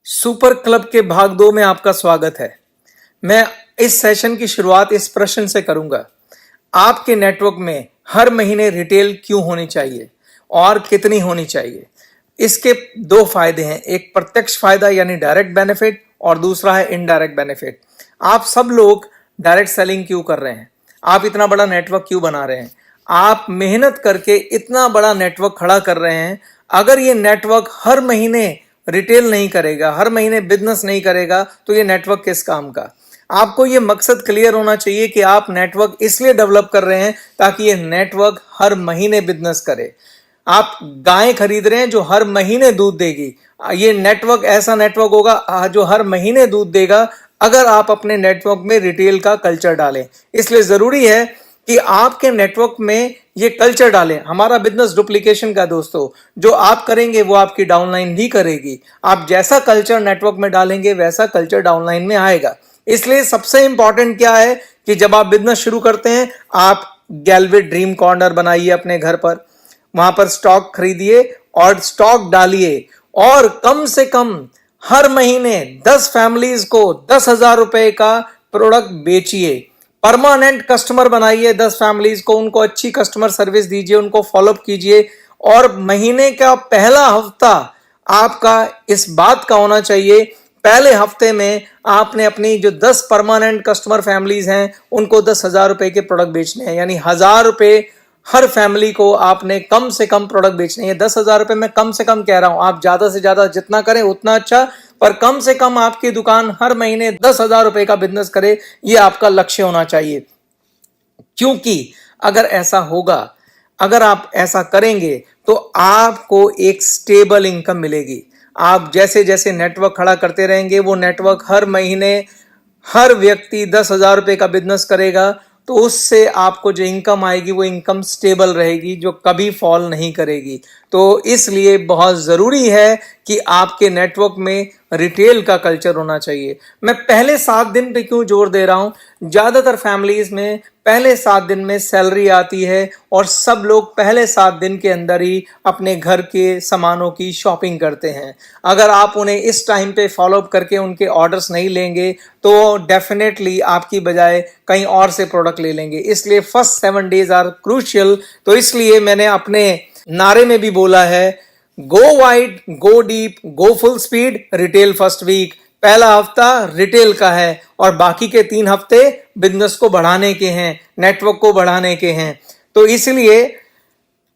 Super club के भाग 2 में आपका स्वागत है। मैं इस सेशन की शुरुआत इस प्रश्न से करूंगा। आपके नेटवर्क में हर महीने रिटेल क्यों होनी चाहिए और कितनी होनी चाहिए? इसके दो फायदे हैं, एक प्रत्यक्ष फायदा यानी डायरेक्ट बेनिफिट और दूसरा है इनडायरेक्ट बेनिफिट। आप सब लोग डायरेक्ट सेलिंग क्यों कर रहे हैं? आप इतना बड़ा नेटवर्क क्यों बना रहे हैं? आप मेहनत करके इतना बड़ा नेटवर्क खड़ा कर रहे हैं। अगर ये नेटवर्क हर महीने रिटेल नहीं करेगा, हर महीने बिजनेस नहीं करेगा, तो ये नेटवर्क किस काम का? आपको ये मकसद क्लियर होना चाहिए कि आप नेटवर्क इसलिए डेवलप कर रहे हैं ताकि ये नेटवर्क हर महीने बिजनेस करे। आप गाय खरीद रहे हैं जो हर महीने दूध देगी। ये नेटवर्क ऐसा नेटवर्क होगा जो हर महीने दूध देगा अगर आप अपने नेटवर्क में रिटेल का कल्चर डालें। इसलिए जरूरी है कि आपके नेटवर्क में ये कल्चर डालें। हमारा बिजनेस डुप्लीकेशन का दोस्तों, जो आप करेंगे वो आपकी डाउनलाइन भी करेगी। आप जैसा कल्चर नेटवर्क में डालेंगे वैसा कल्चर डाउनलाइन में आएगा। इसलिए सबसे इंपॉर्टेंट क्या है कि जब आप बिजनेस शुरू करते हैं, आप गैलवे ड्रीम कॉर्नर बनाइए अपने घर पर, वहां पर स्टॉक खरीदिए और स्टॉक डालिए और कम से कम हर महीने 10 फैमिलीज को 10,000 रुपए का प्रोडक्ट बेचिए। परमानेंट कस्टमर बनाइए 10 फैमिलीज को, उनको अच्छी कस्टमर सर्विस दीजिए, उनको फॉलोअप कीजिए और महीने का पहला हफ्ता आपका इस बात का होना चाहिए, पहले हफ्ते में आपने अपनी जो 10 परमानेंट कस्टमर फैमिलीज हैं उनको 10,000 रुपए के प्रोडक्ट बेचने हैं। यानी 1,000 रुपए हर फैमिली को आपने कम से कम प्रोडक्ट बेचने हैं। 10,000 रुपए मैं कम से कम कह रहा हूं, आप ज्यादा से ज्यादा जितना करें उतना अच्छा, पर कम से कम आपकी दुकान हर महीने 10,000 रुपए का बिजनेस करे, ये आपका लक्ष्य होना चाहिए। क्योंकि अगर ऐसा होगा, अगर आप ऐसा करेंगे तो आपको एक स्टेबल इनकम मिलेगी। आप जैसे जैसे नेटवर्क खड़ा करते रहेंगे, वो नेटवर्क हर महीने हर व्यक्ति 10,000 रुपए का बिजनेस करेगा, तो उससे आपको जो इनकम आएगी वो इनकम स्टेबल रहेगी, जो कभी फॉल नहीं करेगी। तो इसलिए बहुत ज़रूरी है कि आपके नेटवर्क में रिटेल का कल्चर होना चाहिए। मैं पहले 7 दिन पे क्यों जोर दे रहा हूँ? ज़्यादातर फैमिलीज में पहले 7 दिन में सैलरी आती है और सब लोग पहले 7 दिन के अंदर ही अपने घर के सामानों की शॉपिंग करते हैं। अगर आप उन्हें इस टाइम पे फॉलोअप करके उनके ऑर्डर्स नहीं लेंगे तो डेफिनेटली आपकी बजाय कहीं और से प्रोडक्ट ले लेंगे। इसलिए फर्स्ट 7 डेज आर क्रूशियल। तो इसलिए मैंने अपने नारे में भी बोला है, go wide, go deep, go full speed, retail first week. पहला हफ्ता रिटेल का है और बाकी के 3 हफ्ते बिजनेस को बढ़ाने के हैं, नेटवर्क को बढ़ाने के हैं। तो इसलिए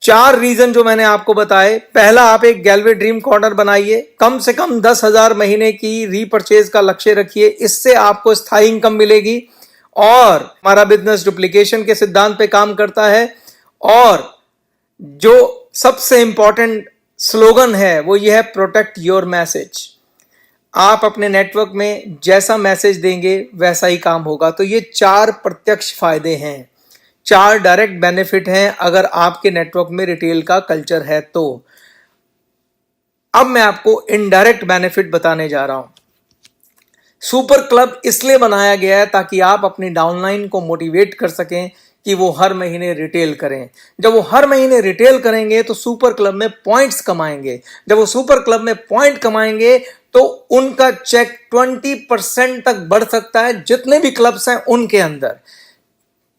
4 रीजन जो मैंने आपको बताए, पहला, आप एक गैलवे ड्रीम कॉर्नर बनाइए, कम से कम 10,000 महीने की रीपर्चेज का लक्ष्य रखिए, इससे आपको स्थायी इनकम मिलेगी और हमारा बिजनेस डुप्लीकेशन के सिद्धांत पे काम करता है। और जो सबसे इंपॉर्टेंट स्लोगन है वो ये है, प्रोटेक्ट योर मैसेज। आप अपने नेटवर्क में जैसा मैसेज देंगे वैसा ही काम होगा। तो ये 4 प्रत्यक्ष फायदे हैं, 4 डायरेक्ट बेनिफिट हैं अगर आपके नेटवर्क में रिटेल का कल्चर है। तो अब मैं आपको इनडायरेक्ट बेनिफिट बताने जा रहा हूं। सुपर क्लब इसलिए बनाया गया है ताकि आप अपनी डाउनलाइन को मोटिवेट कर सकें कि वो हर महीने रिटेल करें। जब वो हर महीने रिटेल करेंगे तो सुपर क्लब में पॉइंट्स कमाएंगे। जब वो सुपर क्लब में पॉइंट कमाएंगे तो उनका चेक 20% तक बढ़ सकता है, जितने भी क्लब्स हैं उनके अंदर।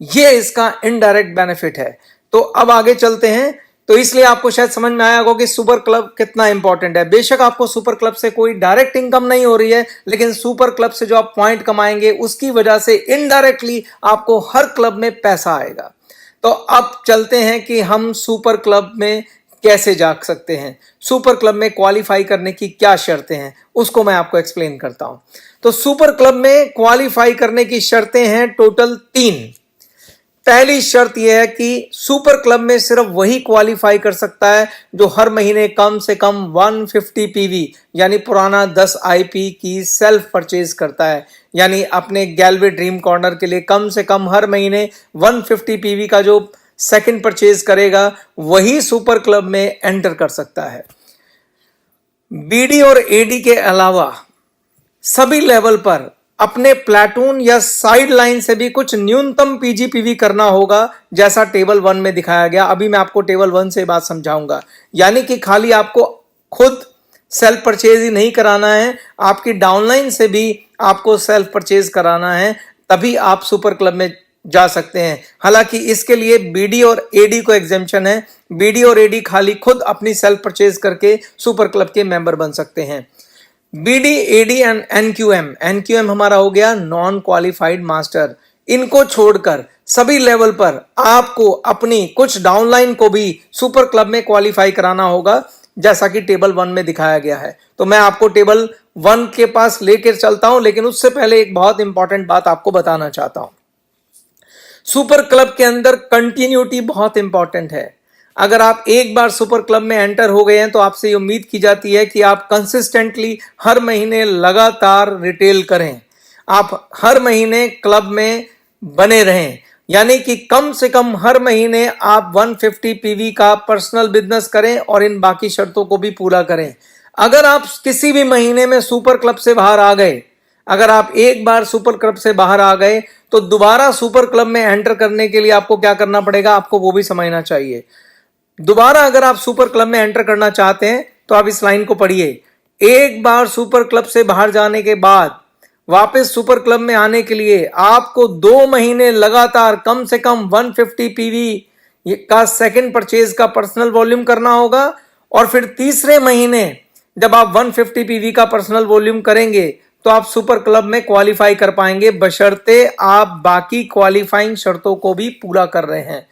ये इसका इनडायरेक्ट बेनिफिट है। तो अब आगे चलते हैं। तो इसलिए आपको शायद समझ में आया होगा कि सुपर क्लब कितना इंपॉर्टेंट है। बेशक आपको सुपर क्लब से कोई डायरेक्ट इनकम नहीं हो रही है, लेकिन सुपर क्लब से जो आप पॉइंट कमाएंगे उसकी वजह से इनडायरेक्टली आपको हर क्लब में पैसा आएगा। तो अब चलते हैं कि हम सुपर क्लब में कैसे जा सकते हैं, सुपर क्लब में क्वालिफाई करने की क्या शर्तें हैं, उसको मैं आपको एक्सप्लेन करता हूं। तो सुपर क्लब में क्वालिफाई करने की शर्तें हैं टोटल 3। पहली शर्त यह है कि सुपर क्लब में सिर्फ वही क्वालिफाई कर सकता है जो हर महीने कम से कम 150 पीवी यानी पुराना 10 आईपी की सेल्फ परचेज करता है। यानी अपने गैलवे ड्रीम कॉर्नर के लिए कम से कम हर महीने 150 पीवी का जो सेकंड परचेज करेगा वही सुपर क्लब में एंटर कर सकता है। बीडी और एडी के अलावा सभी लेवल पर अपने प्लेटून या साइड लाइन से भी कुछ न्यूनतम पीजीपीवी करना होगा, जैसा टेबल 1 में दिखाया गया। अभी मैं आपको टेबल 1 से बात समझाऊंगा। यानी कि खाली आपको खुद सेल्फ परचेज ही नहीं कराना है, आपकी डाउनलाइन से भी आपको सेल्फ परचेज कराना है, तभी आप सुपर क्लब में जा सकते हैं। हालांकि इसके लिए बीडी और एडी को एग्जेम्पशन है। बीडी और एडी खाली खुद अपनी सेल्फ परचेज करके सुपर क्लब के मेंबर बन सकते हैं। BD, AD and NQM, NQM हमारा हो गया नॉन क्वालिफाइड मास्टर। इनको छोड़कर सभी लेवल पर आपको अपनी कुछ डाउनलाइन को भी सुपर क्लब में क्वालिफाई कराना होगा, जैसा कि टेबल 1 में दिखाया गया है। तो मैं आपको टेबल 1 के पास लेकर चलता हूं, लेकिन उससे पहले एक बहुत इंपॉर्टेंट बात आपको बताना चाहता हूं। सुपर क्लब के अंदर कंटिन्यूटी बहुत इंपॉर्टेंट है। अगर आप एक बार सुपर क्लब में एंटर हो गए हैं तो आपसे ये उम्मीद की जाती है कि आप कंसिस्टेंटली हर महीने लगातार रिटेल करें, आप हर महीने क्लब में बने रहें, यानी कि कम से कम हर महीने आप 150 पीवी का पर्सनल बिजनेस करें और इन बाकी शर्तों को भी पूरा करें। अगर आप किसी भी महीने में सुपर क्लब से बाहर आ गए, अगर आप एक बार सुपर क्लब से बाहर आ गए, तो दोबारा सुपर क्लब में एंटर करने के लिए आपको क्या करना पड़ेगा, आपको वो भी समझना चाहिए। दोबारा अगर आप सुपर क्लब में एंटर करना चाहते हैं तो आप इस लाइन को पढ़िए। एक बार सुपर क्लब से बाहर जाने के बाद वापस सुपर क्लब में आने के लिए आपको 2 महीने लगातार कम से कम 150 पीवी का सेकंड परचेज का पर्सनल वॉल्यूम करना होगा, और फिर तीसरे महीने जब आप 150 पीवी का पर्सनल वॉल्यूम करेंगे तो आप सुपर क्लब में क्वालिफाई कर पाएंगे, बशर्ते आप बाकी क्वालिफाइंग शर्तों को भी पूरा कर रहे हैं।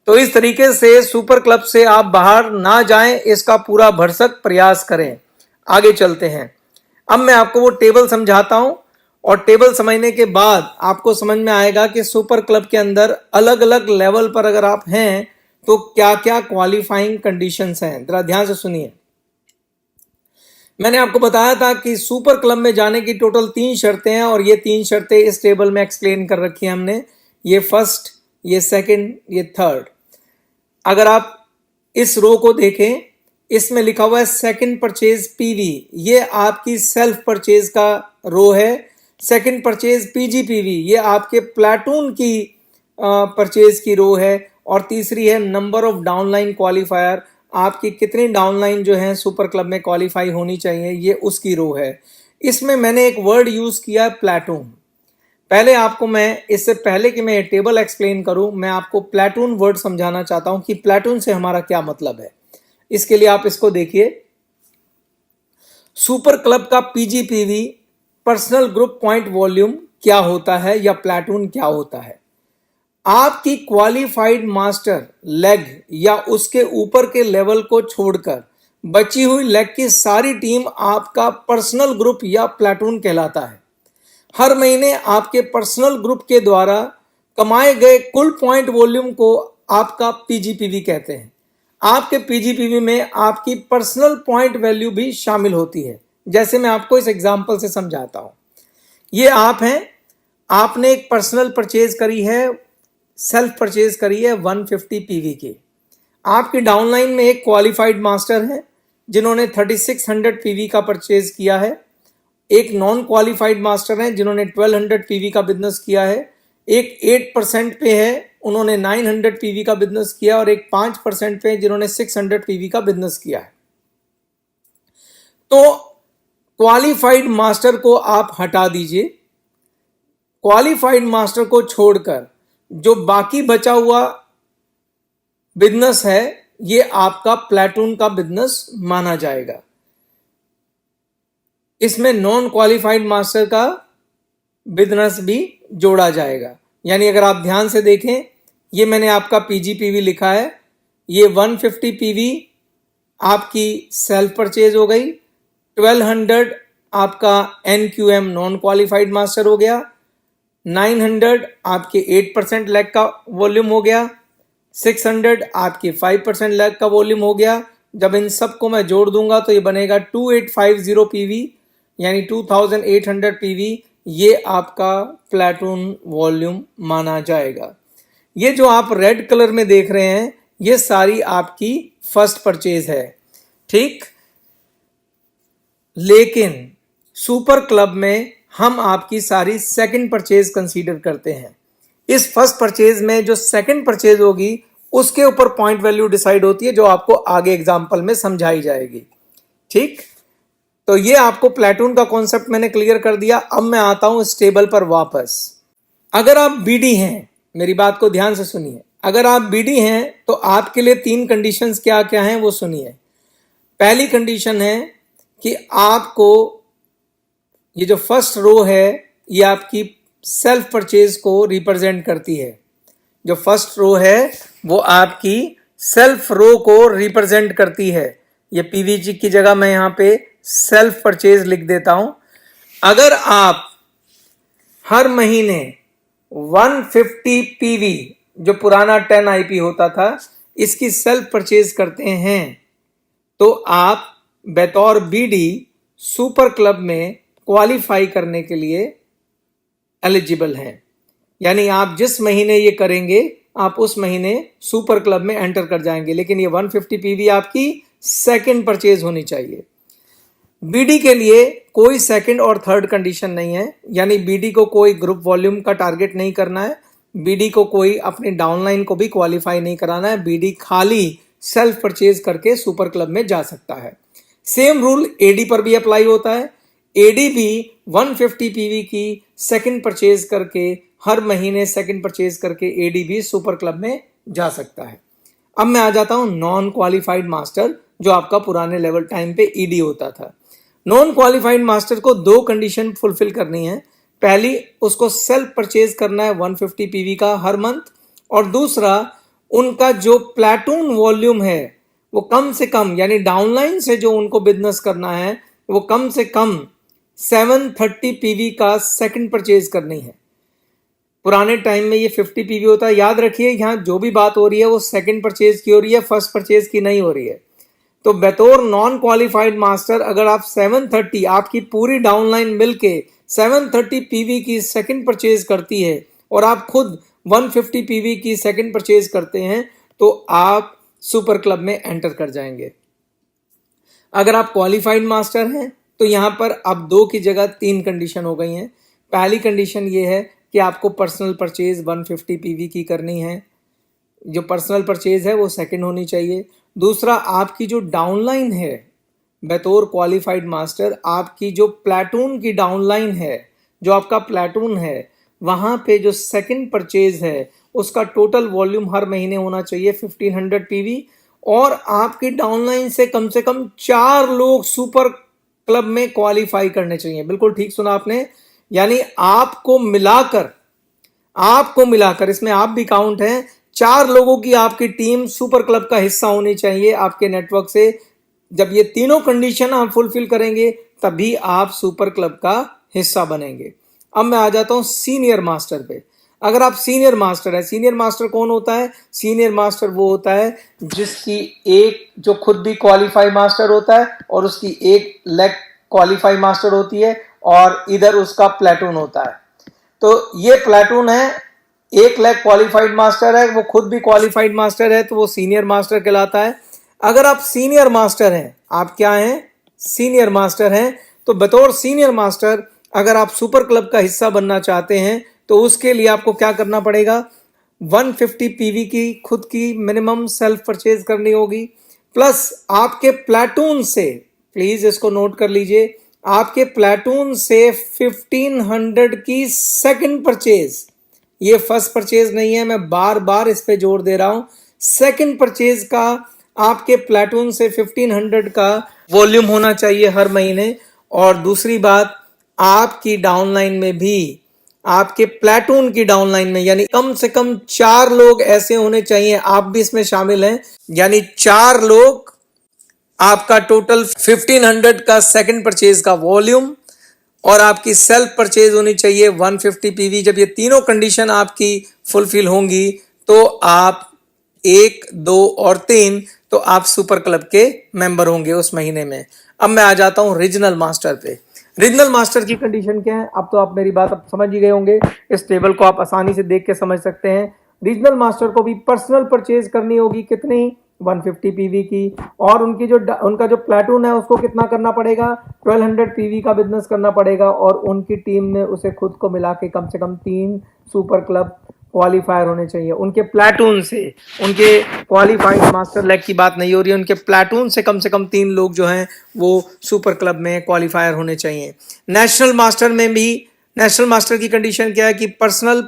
तो इस तरीके से सुपर क्लब से आप बाहर ना जाएं, इसका पूरा भरसक प्रयास करें। आगे चलते हैं। अब मैं आपको वो टेबल समझाता हूं, और टेबल समझने के बाद आपको समझ में आएगा कि सुपर क्लब के अंदर अलग अलग लेवल पर अगर आप हैं तो क्या क्या क्वालिफाइंग कंडीशंस हैं। जरा ध्यान से सुनिए। मैंने आपको बताया था कि सुपर क्लब में जाने की टोटल 3 शर्तें हैं, और ये 3 शर्तें इस टेबल में एक्सप्लेन कर रखी है हमने। ये फर्स्ट, ये सेकंड, ये थर्ड। अगर आप इस रो को देखें, इसमें लिखा हुआ है सेकंड परचेज पीवी, ये आपकी सेल्फ परचेज का रो है। सेकंड परचेज पीजीपीवी, ये आपके प्लाटून की परचेज की रो है। और तीसरी है नंबर ऑफ डाउनलाइन क्वालिफायर, आपकी कितनी डाउनलाइन जो है सुपर क्लब में क्वालिफाई होनी चाहिए, ये उसकी रो है। इसमें मैंने एक वर्ड यूज किया प्लाटून। पहले आपको मैं, इससे पहले कि मैं टेबल एक्सप्लेन करूं, मैं आपको प्लाटून वर्ड समझाना चाहता हूं कि प्लाटून से हमारा क्या मतलब है। इसके लिए आप इसको देखिए। सुपर क्लब का पीजीपीवी पर्सनल ग्रुप पॉइंट वॉल्यूम क्या होता है, या प्लाटून क्या होता है। आपकी क्वालिफाइड मास्टर लेग या उसके ऊपर के लेवल को छोड़कर बची हुई लेग की सारी टीम आपका पर्सनल ग्रुप या प्लाटून कहलाता है। हर महीने आपके पर्सनल ग्रुप के द्वारा कमाए गए कुल पॉइंट वॉल्यूम को आपका पीजीपीवी कहते हैं। आपके पीजीपीवी में आपकी पर्सनल पॉइंट वैल्यू भी शामिल होती है। जैसे मैं आपको इस एग्जांपल से समझाता हूं। ये आप हैं, आपने एक पर्सनल परचेज करी है, सेल्फ परचेज करी है 150 पीवी की। आपकी डाउनलाइन में एक क्वालिफाइड मास्टर है जिन्होंने 3600 पीवी का परचेज किया है। एक नॉन क्वालिफाइड मास्टर हैं जिन्होंने 1200 पीवी का बिजनेस किया है। एक 8% पे है, उन्होंने 900 पीवी का बिजनेस किया, और एक 5% पे जिन्होंने 600 पीवी का बिजनेस किया है। तो क्वालिफाइड मास्टर को आप हटा दीजिए। क्वालिफाइड मास्टर को छोड़कर जो बाकी बचा हुआ बिजनेस है, ये आपका प्लाटून का बिजनेस माना जाएगा। इसमें नॉन क्वालिफाइड मास्टर का बिजनेस भी जोड़ा जाएगा। यानी अगर आप ध्यान से देखें, ये मैंने आपका पीजीपीवी लिखा है, ये 150 पीवी आपकी सेल्फ परचेज हो गई, 1200 आपका एनक्यूएम नॉन क्वालिफाइड मास्टर हो गया, 900 आपके 8% लैग का वॉल्यूम हो गया, 600 आपके 5% लैग का वॉल्यूम हो गया। जब इन सबको मैं जोड़ दूंगा तो ये बनेगा 2850 पीवी, यानी 2800 पीवी। ये आपका प्लाटून वॉल्यूम माना जाएगा। ये जो आप रेड कलर में देख रहे हैं, ये सारी आपकी फर्स्ट परचेज है, ठीक। लेकिन सुपर क्लब में हम आपकी सारी सेकंड परचेज कंसीडर करते हैं। इस फर्स्ट परचेज में जो सेकंड परचेज होगी उसके ऊपर पॉइंट वैल्यू डिसाइड होती है, जो आपको आगे एग्जांपल में समझाई जाएगी, ठीक। तो ये आपको प्लेटून का कॉन्सेप्ट मैंने क्लियर कर दिया। अब मैं आता हूं स्टेबल पर वापस। अगर आप बीडी हैं, मेरी बात को ध्यान से सुनिए, अगर आप बीडी हैं तो आपके लिए 3 कंडीशंस क्या क्या हैं वो सुनिए। पहली कंडीशन है कि आपको ये जो फर्स्ट रो है ये आपकी सेल्फ परचेज को रिप्रेजेंट करती है। जो फर्स्ट रो है वो आपकी सेल्फ रो को रिप्रेजेंट करती है। ये पीवीजी की जगह मैं यहां पे सेल्फ परचेज लिख देता हूं। अगर आप हर महीने 150 पीवी, जो पुराना 10 आईपी होता था, इसकी सेल्फ परचेज करते हैं तो आप बतौर बीडी सुपर क्लब में क्वालिफाई करने के लिए एलिजिबल हैं। यानी आप जिस महीने ये करेंगे आप उस महीने सुपर क्लब में एंटर कर जाएंगे। लेकिन ये 150 पीवी आपकी सेकंड परचेज होनी चाहिए। बीडी के लिए कोई सेकंड और थर्ड कंडीशन नहीं है, यानी बीडी को कोई ग्रुप वॉल्यूम का टारगेट नहीं करना है, बीडी को कोई अपनी डाउनलाइन को भी क्वालिफाई नहीं कराना है। बीडी खाली सेल्फ परचेज करके सुपर क्लब में जा सकता है। सेम रूल एडी पर भी अप्लाई होता है। एडी भी 150 पीवी की सेकंड परचेज करके हर महीने सेकंड परचेज करके एडी भी सुपर क्लब में जा सकता है। अब मैं आ जाता हूं नॉन क्वालिफाइड मास्टर, जो आपका पुराने लेवल टाइम पे ईडी होता था। नॉन क्वालिफाइड मास्टर को 2 कंडीशन फुलफिल करनी है। पहली, उसको सेल्फ परचेज करना है 150 पीवी का हर मंथ, और दूसरा, उनका जो प्लेटून वॉल्यूम है वो कम से कम, यानी डाउनलाइन से जो उनको बिजनेस करना है वो कम से कम 730 पीवी का सेकंड परचेज करनी है। पुराने टाइम में ये 50 पीवी होता है। याद रखिए यहाँ जो भी बात हो रही है वो सेकंड परचेज की हो रही है, फर्स्ट परचेज की नहीं हो रही है। तो बतौर नॉन क्वालिफाइड मास्टर अगर आप 730, आपकी पूरी डाउनलाइन मिलके 730 पीवी की सेकंड परचेज करती है और आप खुद 150 पीवी की सेकंड परचेज करते हैं तो आप सुपर क्लब में एंटर कर जाएंगे। अगर आप क्वालिफाइड मास्टर हैं तो यहां पर अब 2 की जगह 3 कंडीशन हो गई हैं। पहली कंडीशन ये है कि आपको पर्सनल परचेज 150 पीवी की करनी है। जो पर्सनल परचेज है वो सेकंड होनी चाहिए। दूसरा, आपकी जो डाउनलाइन है बतौर क्वालिफाइड मास्टर, आपकी जो प्लेटून की डाउनलाइन है, जो आपका प्लेटून है, वहां पे जो सेकंड परचेज है उसका टोटल वॉल्यूम हर महीने होना चाहिए 1500 पीवी, और आपकी डाउनलाइन से कम 4 लोग सुपर क्लब में क्वालिफाई करने चाहिए। बिल्कुल ठीक सुना आपने, यानी आपको मिलाकर इसमें आप भी काउंट हैं, 4 लोगों की आपकी टीम सुपर क्लब का हिस्सा होनी चाहिए आपके नेटवर्क से। जब ये तीनों कंडीशन आप फुलफिल करेंगे तभी आप सुपर क्लब का हिस्सा बनेंगे। अब मैं आ जाता हूं सीनियर मास्टर पे। अगर आप सीनियर मास्टर है, सीनियर मास्टर कौन होता है? सीनियर मास्टर वो होता है जिसकी एक, जो खुद भी क्वालिफाई मास्टर होता है और उसकी एक लेग क्वालिफाई मास्टर होती है और इधर उसका प्लेटून होता है। तो ये प्लेटून है, एक लेग क्वालिफाइड मास्टर है, वो खुद भी क्वालिफाइड मास्टर है, तो वो सीनियर मास्टर कहलाता है। अगर आप सीनियर मास्टर हैं, आप क्या हैं? सीनियर मास्टर हैं, तो बतौर सीनियर मास्टर अगर आप सुपर क्लब का हिस्सा बनना चाहते हैं तो उसके लिए आपको क्या करना पड़ेगा? 150 पीवी की खुद की मिनिमम सेल्फ परचेज करनी होगी, प्लस आपके प्लेटून से, प्लीज इसको नोट कर लीजिए, आपके प्लेटून से 1500 की सेकंड परचेज। ये फर्स्ट परचेज नहीं है, मैं बार बार इस पे जोर दे रहा हूं। सेकंड परचेज का आपके प्लेटून से 1500 का वॉल्यूम होना चाहिए हर महीने। और दूसरी बात, आपकी डाउनलाइन में भी, आपके प्लेटून की डाउनलाइन में, यानी कम से कम 4 लोग ऐसे होने चाहिए, आप भी इसमें शामिल हैं, यानी 4 लोग, आपका टोटल 1500 का सेकंड परचेज का वॉल्यूम और आपकी सेल्फ परचेज होनी चाहिए 150 पीवी। जब ये तीनों कंडीशन आपकी फुलफिल होंगी तो आप 1, 2 और 3, तो आप सुपर क्लब के मेंबर होंगे उस महीने में। अब मैं आ जाता हूं रीजनल मास्टर पे। रीजनल मास्टर की कंडीशन क्या है? अब तो आप मेरी बात अब समझ ही गए होंगे, इस टेबल को आप आसानी से देख के समझ सकते हैं। रीजनल मास्टर को भी पर्सनल परचेज करनी होगी, कितनी? 150 पीवी की, और उनका जो प्लेटून है उसको कितना करना पड़ेगा? 1200 पीवी का बिजनेस करना पड़ेगा, और उनकी टीम में उसे खुद को मिला के कम से कम 3 सुपर क्लब क्वालिफायर होने चाहिए, उनके प्लाटून से, उनके क्वालिफाइड मास्टर लेग की बात नहीं हो रही है, उनके प्लाटून से कम 3 लोग जो हैं वो सुपर क्लब में क्वालिफायर होने चाहिए। नेशनल मास्टर में भी, नेशनल मास्टर की कंडीशन क्या है कि पर्सनल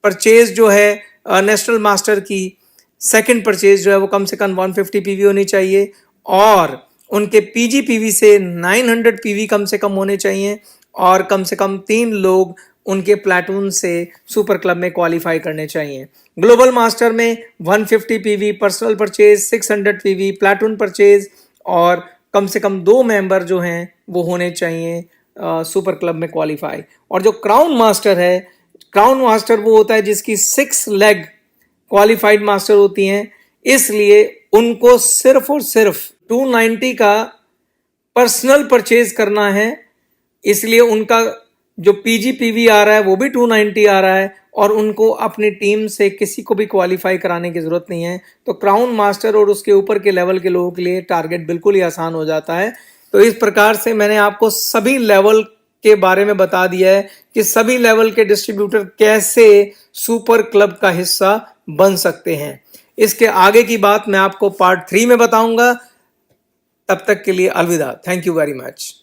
परचेज जो है नेशनल मास्टर की सेकंड परचेज जो है वो कम 150 पीवी होनी चाहिए, और उनके पीजी पीवी से 900 पीवी कम से कम होने चाहिए, और कम से कम 3 लोग उनके प्लाटून से सुपर क्लब में क्वालिफाई करने चाहिए। ग्लोबल मास्टर में 150 PV, personal purchase 600 PV, platoon purchase, और कम से कम 2 मेंबर जो हैं वो होने चाहिए सुपर क्लब में क्वालिफाई। और जो क्राउन मास्टर है, क्राउन मास्टर वो होता है जिसकी 6 लेग क्वालिफाइड मास्टर होती हैं, इसलिए उनको सिर्फ और सिर्फ 290 का पर्सनल परचेज करना है, इसलिए उनका जो पीजीपीवी आ रहा है वो भी 290 आ रहा है, और उनको अपनी टीम से किसी को भी क्वालिफाई कराने की जरूरत नहीं है। तो क्राउन मास्टर और उसके ऊपर के लेवल के लोगों के लिए टारगेट बिल्कुल ही आसान हो जाता है। तो इस प्रकार से मैंने आपको सभी लेवल के बारे में बता दिया है कि सभी लेवल के डिस्ट्रीब्यूटर कैसे सुपर क्लब का हिस्सा बन सकते हैं। इसके आगे की बात मैं आपको पार्ट 3 में बताऊंगा। तब तक के लिए अलविदा। Thank you very much.